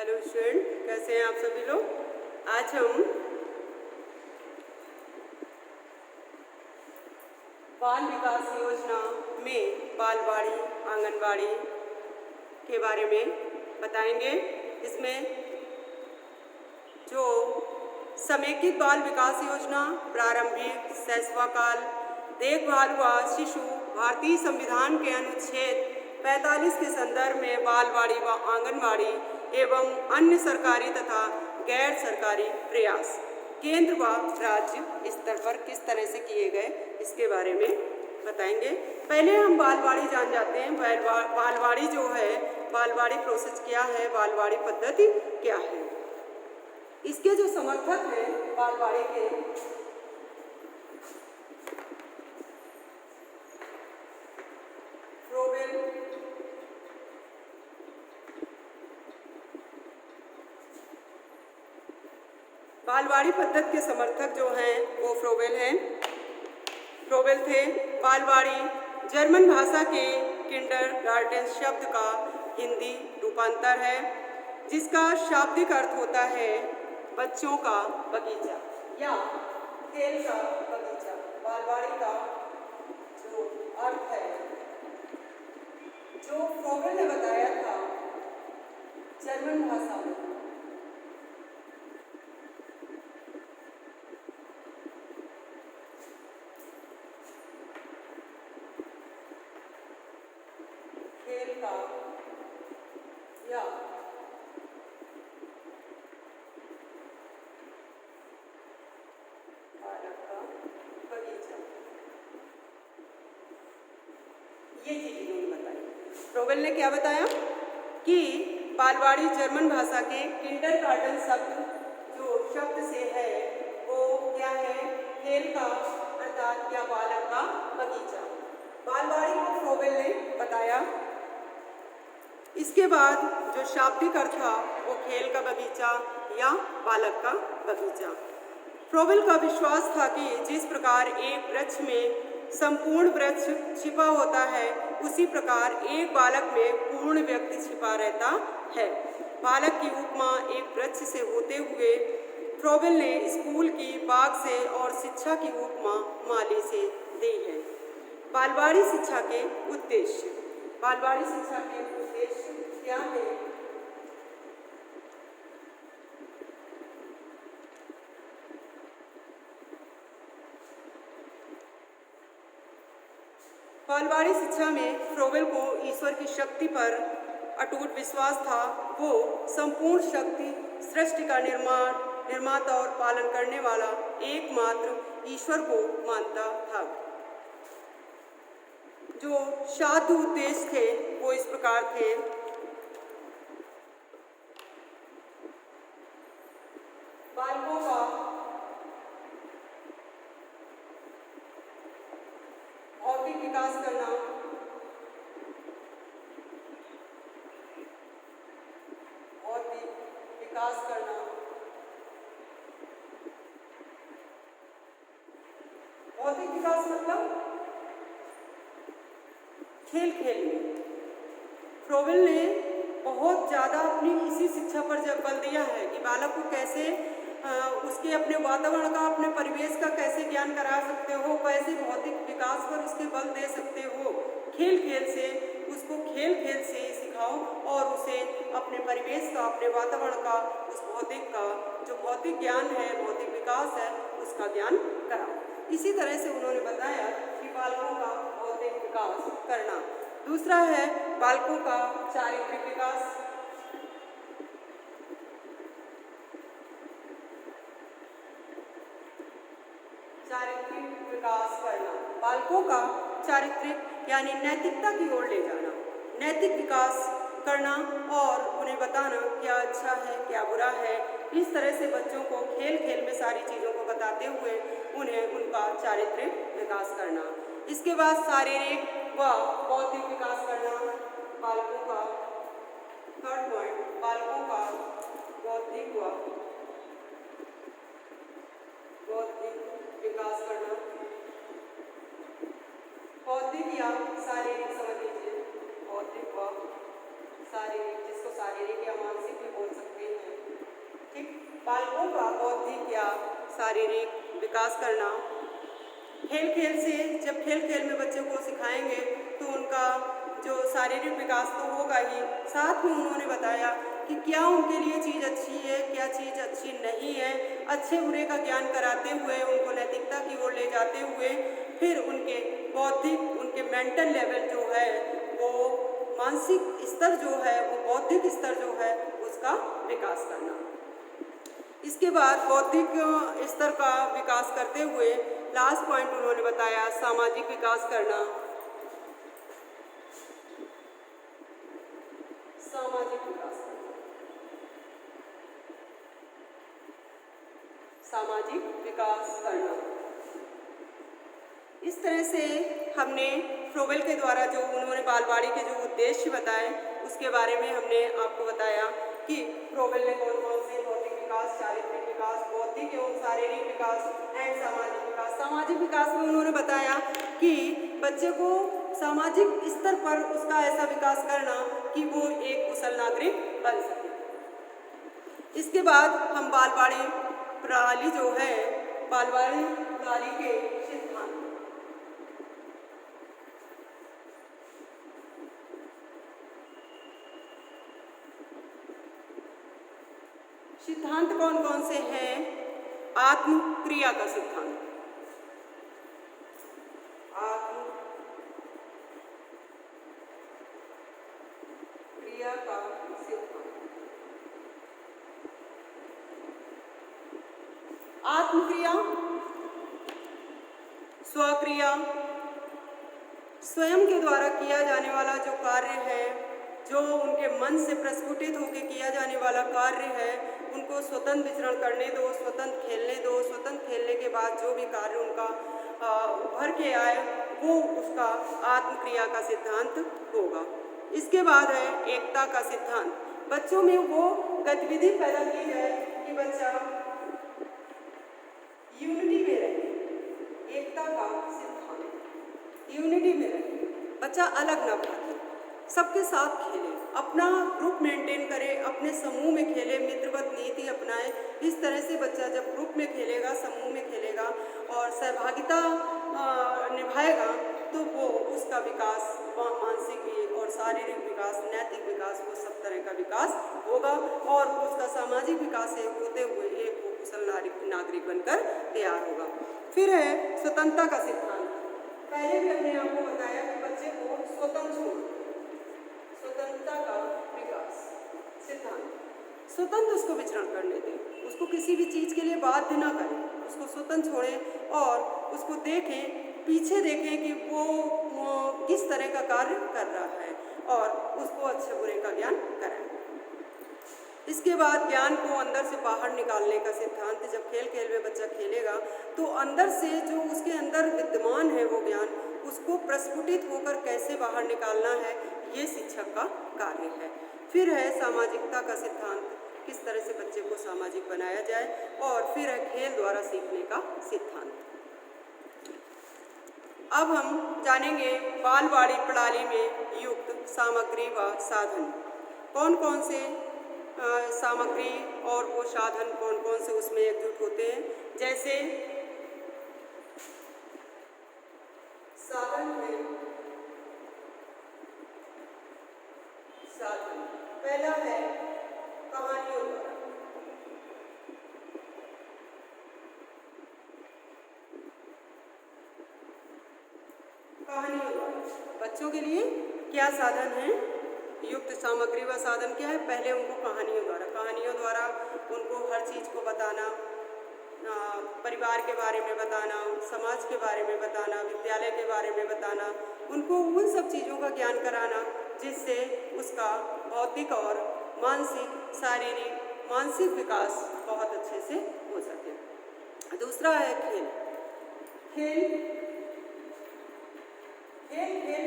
Hello student, कैसे हैं आप सभी लोग। आज हम बाल विकास योजना में बालवाड़ी आंगनवाड़ी के बारे में बताएंगे। इसमें जो समेकित बाल विकास योजना, प्रारंभिक शैशवाकाल, देखभाल व शिशु भारतीय संविधान के अनुच्छेद 45 के संदर्भ में बालवाड़ी व आंगनवाड़ी एवं अन्य सरकारी तथा गैर सरकारी प्रयास केंद्र व राज्य स्तर पर किस तरह से किए गए, इसके बारे में बताएंगे। पहले हम बालवाड़ी जान जाते हैं। बालवाड़ी जो है, बालवाड़ी प्रोसेस क्या है, बालवाड़ी पद्धति क्या है। इसके जो समर्थक हैं बालवाड़ी के, फ्रोबेल, बालवाड़ी पद्धति के समर्थक जो हैं वो फ्रोबेल हैं। फ्रोबेल थे। बालवाड़ी जर्मन भाषा के किंडरगार्टन शब्द का हिंदी रूपांतर है, जिसका शाब्दिक अर्थ होता है बच्चों का बगीचा या खेल का बगीचा। बालवाड़ी का जो अर्थ है, जो फ्रोबेल ने बताया था जर्मन भाषा में, खेल का या बालक का बगीचा, ये चीज इन्होंने बताई। फ्रोबेल ने क्या बताया कि बालवाड़ी जर्मन भाषा के किंडरगार्टन शब्द जो शब्द से है वो क्या है, खेल का अर्थात या बालक का बगीचा। बालवाड़ी को फ्रोबेल ने बताया। इसके बाद जो शाब्दिक अर्थ था वो खेल का बगीचा या बालक का बगीचा। फ्रोबेल का विश्वास था कि जिस प्रकार एक वृक्ष में संपूर्ण वृक्ष छिपा होता है, उसी प्रकार एक बालक में पूर्ण व्यक्ति छिपा रहता है। बालक की उपमा एक वृक्ष से होते हुए फ्रोबेल ने स्कूल की बाग से और शिक्षा की उपमा माली से दी है। बालवाड़ी शिक्षा के उद्देश्य। बालवाड़ी शिक्षा के उद्देश्य क्या है? बालवाड़ी शिक्षा में फ्रोबेल को ईश्वर की शक्ति पर अटूट विश्वास था। वो संपूर्ण शक्ति, सृष्टि का निर्माता और पालन करने वाला एकमात्र ईश्वर को मानता था। जो साधु उद्देश्य थे वो इस प्रकार थे। बालकों का भौतिक विकास करना, भौतिक विकास करना, भौतिक विकास मतलब खेल खेल में। फ्रोबेल ने बहुत ज़्यादा अपनी इसी शिक्षा पर जब बल दिया है कि बालक को कैसे उसके अपने वातावरण का, अपने परिवेश का कैसे ज्ञान करा सकते हो, कैसे भौतिक विकास पर उसके बल दे सकते हो। खेल खेल से उसको खेल खेल से सिखाओ और उसे अपने परिवेश का, अपने वातावरण का, उस भौतिक का जो भौतिक ज्ञान है, भौतिक विकास है, उसका ज्ञान कराओ। इसी तरह से उन्होंने बताया कि बालकों का भौतिक विकास करना। दूसरा है बालकों का चारित्रिक विकास। चारित्रिक विकास करना, बालकों का चारित्रिक यानी नैतिकता की ओर ले जाना, नैतिक विकास करना और उन्हें बताना क्या अच्छा है क्या बुरा है। इस तरह से बच्चों को खेल खेल में सारी चीज़ों को बताते हुए उन्हें उनका चारित्रिक विकास करना। इसके बाद शारीरिक व बौद्धिक विकास करना। बालकों का थर्ड पॉइंट, बालकों का बौद्धिक व विकास करना। बौद्धिक या शारीरिक समझ लीजिए, बौद्धिक व शारीरिक, जिसको शारीरिक या मानसिक भी बोल सकते हैं। ठीक, बालकों का बौद्धिक या शारीरिक विकास करना, खेल खेल से, जब खेल खेल में बच्चों को सिखाएंगे तो उनका जो शारीरिक विकास तो होगा ही, साथ में उन्होंने बताया कि क्या उनके लिए चीज़ अच्छी है, क्या चीज़ अच्छी नहीं है, अच्छे बुरे का ज्ञान कराते हुए, उनको नैतिकता की ओर ले जाते हुए, फिर उनके बौद्धिक, उनके मेंटल लेवल जो है, वो मानसिक स्तर जो है, वो बौद्धिक स्तर जो है, उसका विकास करना। इसके बाद बौद्धिक स्तर का विकास करते हुए लास्ट पॉइंट उन्होंने बताया सामाजिक विकास करना। सामाजिक विकास करना, सामाजिक विकास करना। इस तरह से हमने फ्रोबेल के द्वारा जो उन्होंने बालवाड़ी के जो उद्देश्य बताए उसके बारे में हमने आपको बताया कि फ्रोबेल ने कौन कौन से भौतिक विकास, चारित्रिक विकास, बौद्धिक एवं शारीरिक विकास एंड सामाजिक विकास। सामाजिक विकास में उन्होंने बताया कि बच्चे को सामाजिक स्तर पर उसका ऐसा विकास करना कि वो एक कुशल नागरिक बन सके। इसके बाद हम बालवाड़ी प्रणाली जो है, बालवाड़ी प्रणाली के सिद्धांत, सिद्धांत कौन कौन से हैं? आत्म क्रिया का सिद्धांत, आत्म क्रिया का सिद्धांत। आत्मक्रिया, स्वक्रिया, स्वयं के द्वारा किया जाने वाला जो कार्य है, जो उनके मन से प्रस्फुटित होकर किया जाने वाला कार्य है, उनको स्वतंत्र विचरण करने दो, स्वतंत्र खेलने दो। स्वतंत्र खेलने के बाद जो भी कार्य उनका उभर के आए वो उसका आत्मक्रिया का सिद्धांत होगा। इसके बाद है एकता का सिद्धांत। बच्चों में वो गतिविधि पैदा की जाए कि बच्चा यूनिटी में रहे, एकता का सिद्धांत, यूनिटी में रहे, बच्चा अलग ना भागे, सबके साथ खेले, अपना ग्रुप मेंटेन करे, अपने समूह में खेले, मित्रवत नीति अपनाए। इस तरह से बच्चा जब ग्रुप में खेलेगा, समूह में खेलेगा और सहभागिता निभाएगा तो वो उसका विकास, मानसिक भी और शारीरिक विकास, नैतिक विकास, वो सब तरह का विकास होगा और उसका सामाजिक विकास होते हुए एक वो कुशल नागरिक बनकर तैयार होगा। फिर है स्वतंत्रता का सिद्धांत। पहले भी हमने आपको बताया कि बच्चे को स्वतंत्रता का विकास सिद्धांत, स्वतंत्र उसको विचरण करने दें, उसको किसी भी चीज़ के लिए बाध्य ना करें, उसको स्वतंत्र छोड़ें और उसको देखें, पीछे देखें कि वो किस तरह का कार्य कर रहा है और उसको अच्छे बुरे का ज्ञान कराएं। इसके बाद ज्ञान को अंदर से बाहर निकालने का सिद्धांत। जब खेल खेल में बच्चा खेलेगा तो अंदर से जो उसके अंदर विद्यमान है वो ज्ञान, उसको प्रस्फुटित होकर कैसे बाहर निकालना है, ये शिक्षक का कार्य है। फिर है सामाजिकता का सिद्धांत, किस तरह से बच्चे को सामाजिक बनाया जाए। और फिर है खेल द्वारा सीखने का सिद्धांत। अब हम जानेंगे बालवाड़ी प्रणाली में युक्त सामग्री व साधन, कौन कौन से सामग्री और वो साधन कौन कौन से उसमें एकजुट होते हैं। जैसे साधन है, साधन पहला है कहानियों द्वारा, कहानियों द्वारा बच्चों के लिए क्या साधन है, युक्त सामग्री व साधन क्या है। पहले उनको कहानियों द्वारा उनको हर चीज़ को बताना, परिवार के बारे में बताना, समाज के बारे में बताना, विद्यालय के बारे में बताना, उनको उन सब चीज़ों का ज्ञान कराना जिससे उसका भौतिक और मानसिक, शारीरिक, मानसिक विकास बहुत अच्छे से हो सके। दूसरा है खेल। खेल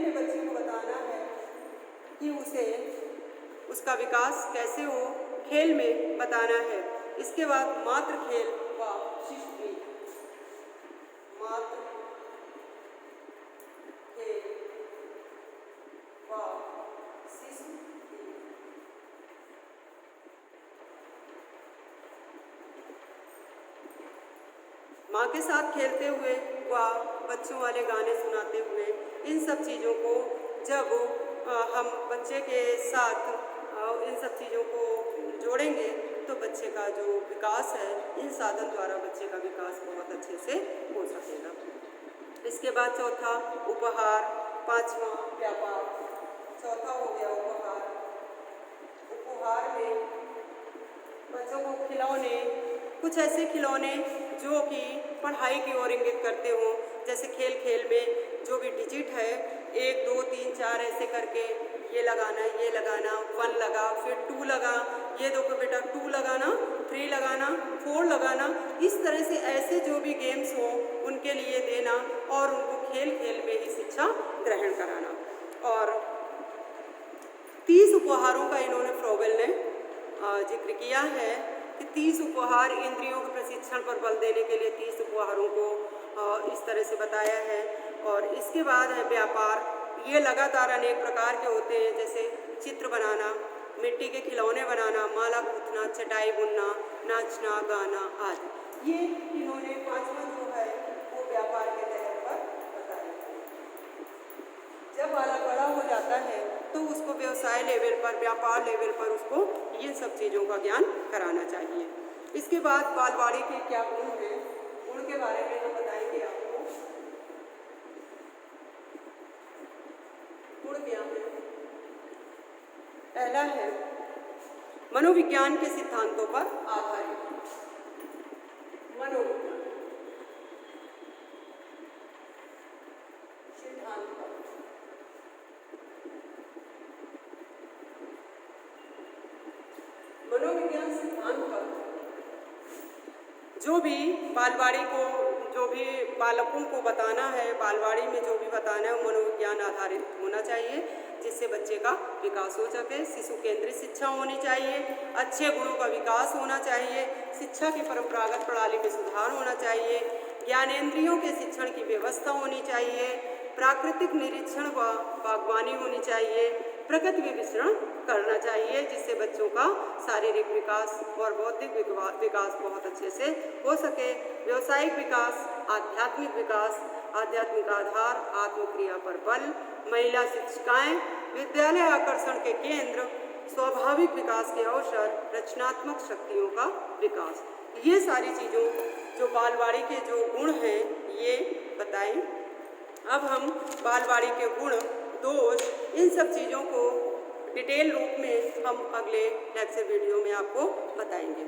में बच्चे को बताना है कि उसे उसका विकास कैसे हो, खेल में बताना है। इसके बाद मात्र खेल व शिशु खेल, मात्र खेल व शिशु खेल, माँ के साथ खेलते हुए व बच्चों वाले गाने सुनाते हुए, इन सब चीज़ों को जब हम बच्चे के साथ इन सब चीज़ों को जोड़ेंगे तो बच्चे का जो विकास है, इन साधन द्वारा बच्चे का विकास बहुत अच्छे से हो सकेगा। इसके बाद चौथा उपहार, पांचवा व्यापार। चौथा हो गया उपहार। उपहार में बच्चों को खिलौने, कुछ ऐसे खिलौने जो कि पढ़ाई की ओर इंगित करते हों, जैसे खेल खेल में जो भी डिजिट है 1 2 3 4 ऐसे करके ये लगाना, 1 लगा, फिर 2 लगा, ये देखो बेटा 2 लगाना, 3 लगाना, 4 लगाना, इस तरह से ऐसे जो भी गेम्स हो उनके लिए देना और उनको खेल खेल में ही शिक्षा ग्रहण कराना। और 30 उपहारों का इन्होंने फ्रोबेल ने जिक्र किया है कि 30 उपहार, इंद्रियों के प्रशिक्षण पर बल देने के लिए 30 उपहारों को इस तरह से बताया है। और इसके बाद है व्यापार। ये लगातार अनेक प्रकार के होते हैं, जैसे चित्र बनाना, मिट्टी के खिलौने बनाना, माला गूंथना, चटाई बुनना, नाचना, गाना आदि। ये इन्होंने पांचवा जो है वो व्यापार के तहत पर बताया। जब बालक बड़ा हो जाता है तो उसको व्यवसाय लेवल पर, व्यापार लेवल पर उसको ये सब चीज़ों का ज्ञान कराना चाहिए। इसके बाद बालवाड़ी के क्या गुण हैं, उनके बारे में हम बताएंगे आपको। गुण क्या है? पहला है मनोविज्ञान के सिद्धांतों पर आधारित। मनोविज्ञान सिद्धांत पर मनोविज्ञान सिद्धांत पर जो भी बालवाड़ी को, जो भी बालकों को बताना है, बालवाड़ी में जो भी बताना है वो मनोविज्ञान आधारित होना चाहिए, जिससे बच्चे का विकास हो सके। शिशु केंद्रित शिक्षा होनी चाहिए, अच्छे गुणों का विकास होना चाहिए, शिक्षा की परंपरागत प्रणाली में सुधार होना चाहिए, ज्ञानेंद्रियों के शिक्षण की व्यवस्था होनी चाहिए, प्राकृतिक निरीक्षण व बागवानी होनी चाहिए, प्रकृति विचरण करना चाहिए, जिससे बच्चों का शारीरिक विकास और बौद्धिक विकास बहुत अच्छे से हो सके। व्यावसायिक विकास, आध्यात्मिक विकास, आध्यात्मिक आधार, आत्मक्रिया पर बल, महिला शिक्षिकाएं, विद्यालय आकर्षण के केंद्र, स्वाभाविक विकास के अवसर, रचनात्मक शक्तियों का विकास, ये सारी चीज़ों जो बालवाड़ी के जो गुण हैं ये बताएं। अब हम बालवाड़ी के गुण, दोष, इन सब चीज़ों को डिटेल रूप में हम अगले लेक्चर वीडियो में आपको बताएंगे।